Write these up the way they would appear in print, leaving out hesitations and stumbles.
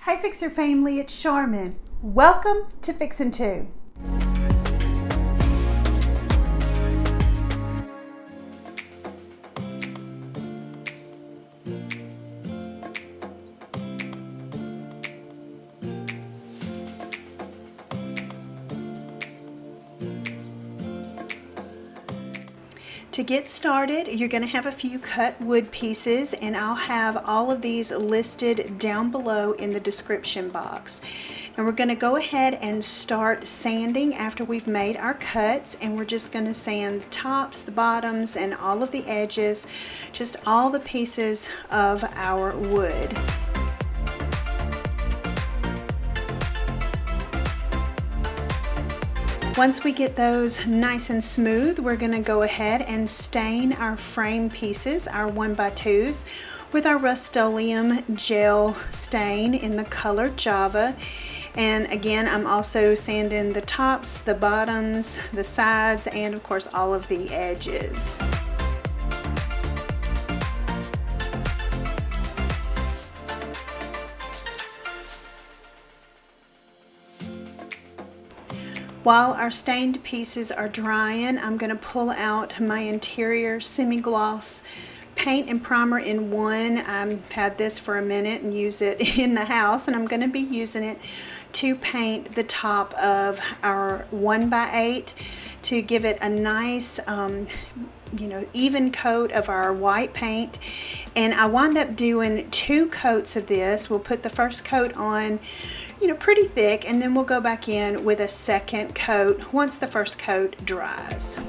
Hi Fixer family, it's Charmin. Welcome to Fixin' 2. To get started, you're going to have a few cut wood pieces, and I'll have all of these listed down below in the description box. And we're going to go ahead and start sanding after we've made our cuts, and we're just going to sand the tops, the bottoms, and all of the edges, just all the pieces of our wood. Once we get those nice and smooth, we're going to go ahead and stain our frame pieces, our 1x2s, with our Rust-Oleum gel stain in the color Java. And again, I'm also sanding the tops, the bottoms, the sides, and of course all of the edges. While our stained pieces are drying, I'm going to pull out my interior semi-gloss paint and primer in one. I've had this for a minute and use it in the house, and I'm going to be using it to paint the top of our 1x8 to give it a nice even coat of our white paint. And I wind up doing 2 coats of this. We'll put the first coat on pretty thick, and then we'll go back in with a second coat once the first coat dries.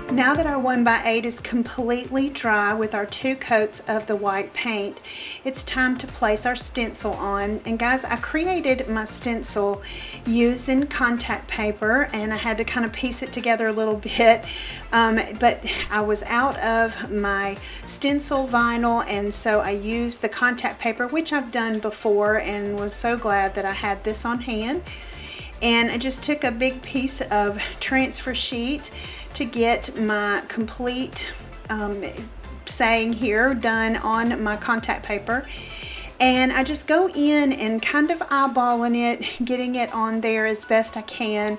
Now that our 1x8 is completely dry with our 2 coats of the white paint, it's time to place our stencil on. And guys, I created my stencil using contact paper, and I had to kind of piece it together a little bit, but I was out of my stencil vinyl, and so I used the contact paper, which I've done before, and was so glad that I had this on hand. And I just took a big piece of transfer sheet to get my complete saying here done on my contact paper. And I just go in and kind of eyeballing it, getting it on there as best I can,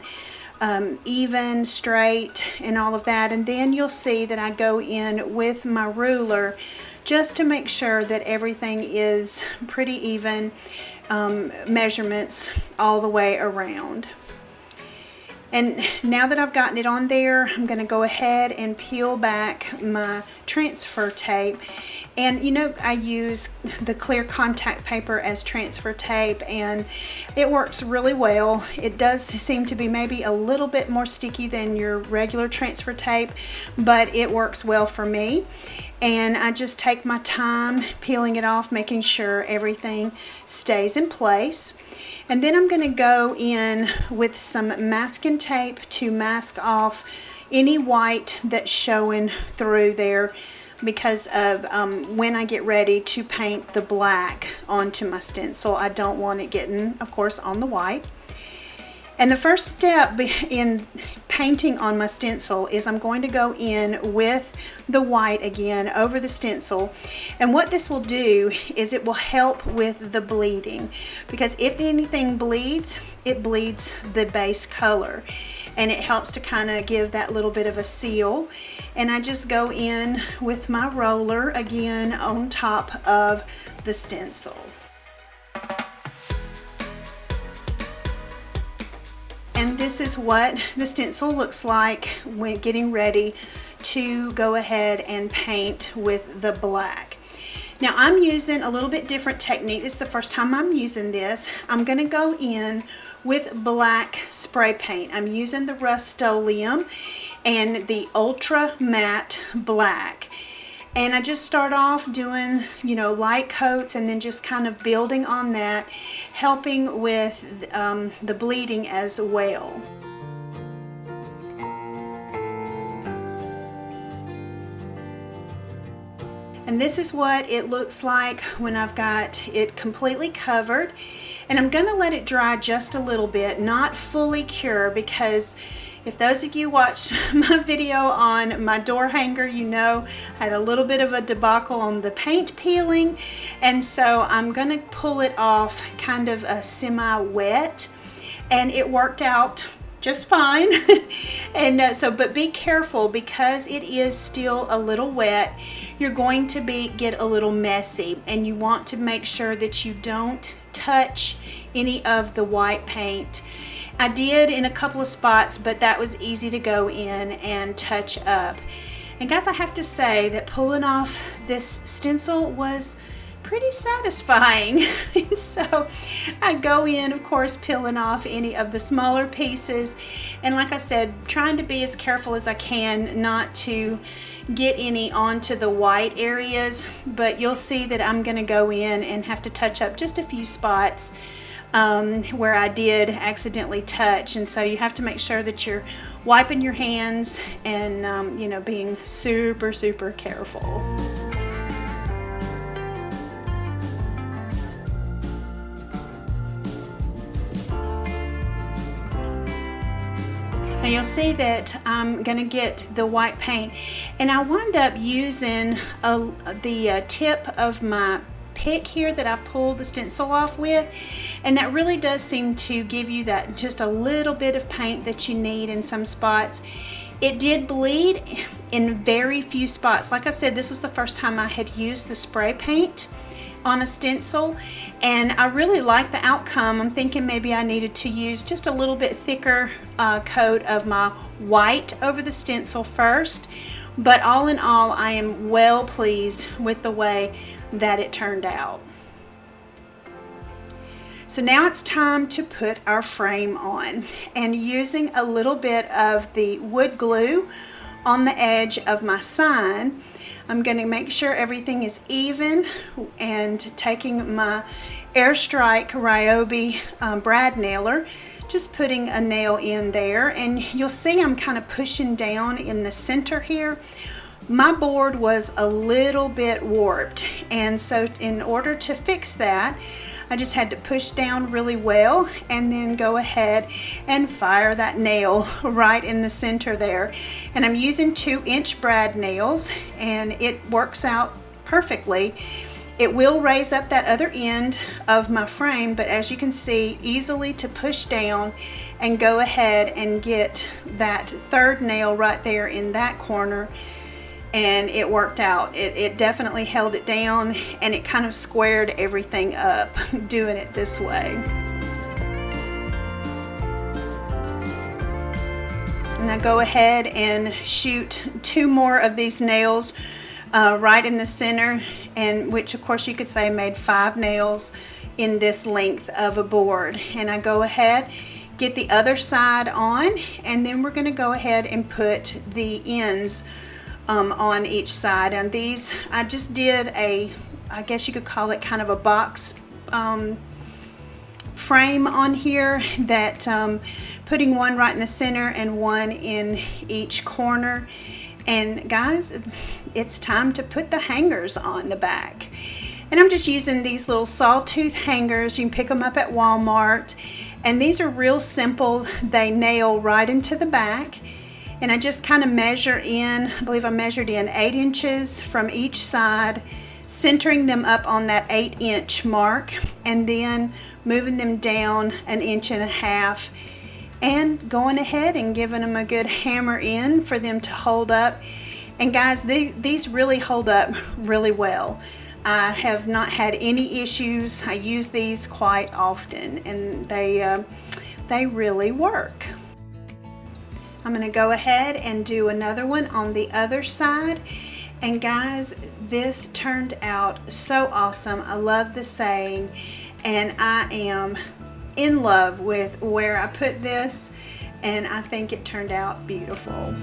even, straight, and all of that. And then you'll see that I go in with my ruler just to make sure that everything is pretty even, measurements all the way around. And now that I've gotten it on there, I'm going to go ahead and peel back my transfer tape. And I use the clear contact paper as transfer tape, and it works really well. It does seem to be maybe a little bit more sticky than your regular transfer tape, but it works well for me. And I just take my time peeling it off, making sure everything stays in place. And then I'm going to go in with some masking tape to mask off any white that's showing through there, because of when I get ready to paint the black onto my stencil. I don't want it getting, of course, on the white. And the first step in painting on my stencil is I'm going to go in with the white again over the stencil. And what this will do is it will help with the bleeding, because if anything bleeds, it bleeds the base color, and it helps to kind of give that little bit of a seal. And I just go in with my roller again on top of the stencil. And this is what the stencil looks like when getting ready to go ahead and paint with the black. Now I'm using a little bit different technique. This is the first time I'm using this. I'm going to go in with black spray paint. I'm using the Rust-Oleum and the Ultra Matte Black. And I just start off doing, light coats, and then just kind of building on that, helping with the bleeding as well. And this is what it looks like when I've got it completely covered. And I'm going to let it dry just a little bit, not fully cure, because If those of you watched my video on my door hanger, you know I had a little bit of a debacle on the paint peeling, and so I'm going to pull it off kind of a semi-wet, and it worked out just fine. And but be careful, because it is still a little wet. You're going to get a little messy, and you want to make sure that you don't touch any of the white paint. I did in a couple of spots, but that was easy to go in and touch up. And guys, I have to say that pulling off this stencil was pretty satisfying. And so I go in, of course, peeling off any of the smaller pieces, and like I said, trying to be as careful as I can not to get any onto the white areas. But you'll see that I'm going to go in and have to touch up just a few spots where I did accidentally touch, and so you have to make sure that you're wiping your hands and you know, being super careful. Now you'll see that I'm going to get the white paint, and I wind up using the tip of my pick here that I pull the stencil off with, and that really does seem to give you that just a little bit of paint that you need in some spots. It did bleed in very few spots. Like I said, this was the first time I had used the spray paint on a stencil, and I really like the outcome. I'm thinking maybe I needed to use just a little bit thicker coat of my white over the stencil first, but all in all, I am well pleased with the way that it turned out. So now it's time to put our frame on, and using a little bit of the wood glue on the edge of my sign, I'm going to make sure everything is even, and taking my Airstrike Ryobi brad nailer, just putting a nail in there, and you'll see I'm kind of pushing down in the center here. My board was a little bit warped, and so in order to fix that, I just had to push down really well and then go ahead and fire that nail right in the center there. And I'm using 2-inch brad nails, and it works out perfectly. It will raise up that other end of my frame, but as you can see, easily to push down and go ahead and get that third nail right there in that corner. And it worked out. It definitely held it down, and it kind of squared everything up doing it this way. And I go ahead and shoot 2 more of these nails right in the center, and which of course you could say made 5 nails in this length of a board. And I go ahead, get the other side on, and then we're going to go ahead and put the ends on each side. And these, I just did I guess you could call it kind of a box frame on here, that putting one right in the center and one in each corner. And guys, it's time to put the hangers on the back. And I'm just using these little sawtooth hangers. You can pick them up at Walmart, and these are real simple. They nail right into the back. And I just kind of measure in, I believe I measured in 8 inches from each side, centering them up on that 8-inch mark, and then moving them down 1.5 inches, and going ahead and giving them a good hammer in for them to hold up. And guys, these really hold up really well. I have not had any issues. I use these quite often, and they really work. I'm going to go ahead and do another one on the other side. And guys, this turned out so awesome. I love the saying, and I am in love with where I put this, and I think it turned out beautiful.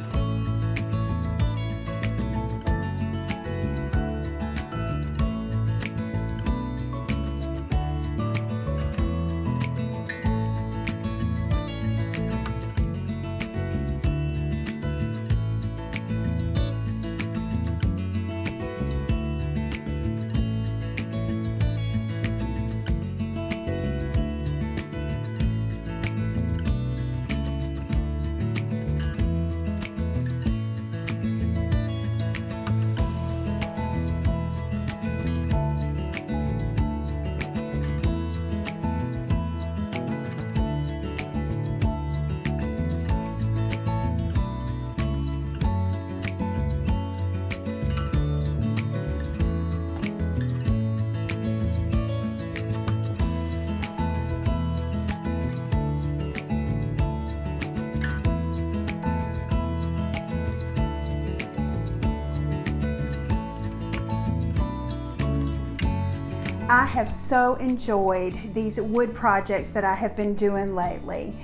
I have so enjoyed these wood projects that I have been doing lately.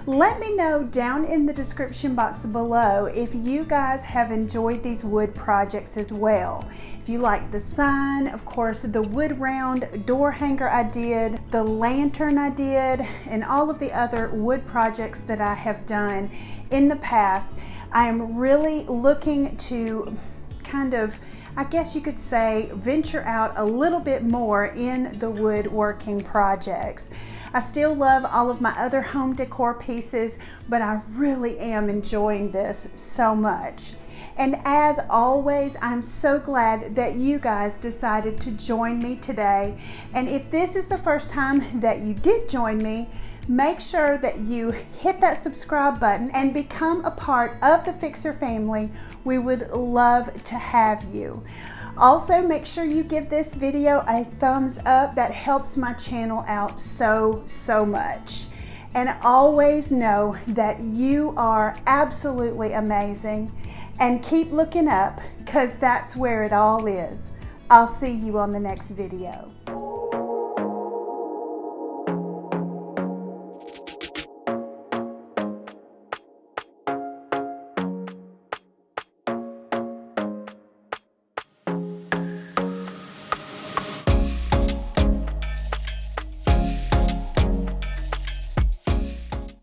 Let me know down in the description box below if you guys have enjoyed these wood projects as well. If you like the sign, of course, the wood round door hanger I did, the lantern I did, and all of the other wood projects that I have done in the past. I am really looking to kind of, I guess you could say, venture out a little bit more in the woodworking projects. I still love all of my other home decor pieces, but I really am enjoying this so much. And as always, I'm so glad that you guys decided to join me today. And if this is the first time that you did join me, make sure that you hit that subscribe button and become a part of the Fixer family. We would love to have you. Also, make sure you give this video a thumbs up. That helps my channel out so much. And always know that you are absolutely amazing, and keep looking up, because that's where it all is. I'll see you on the next video.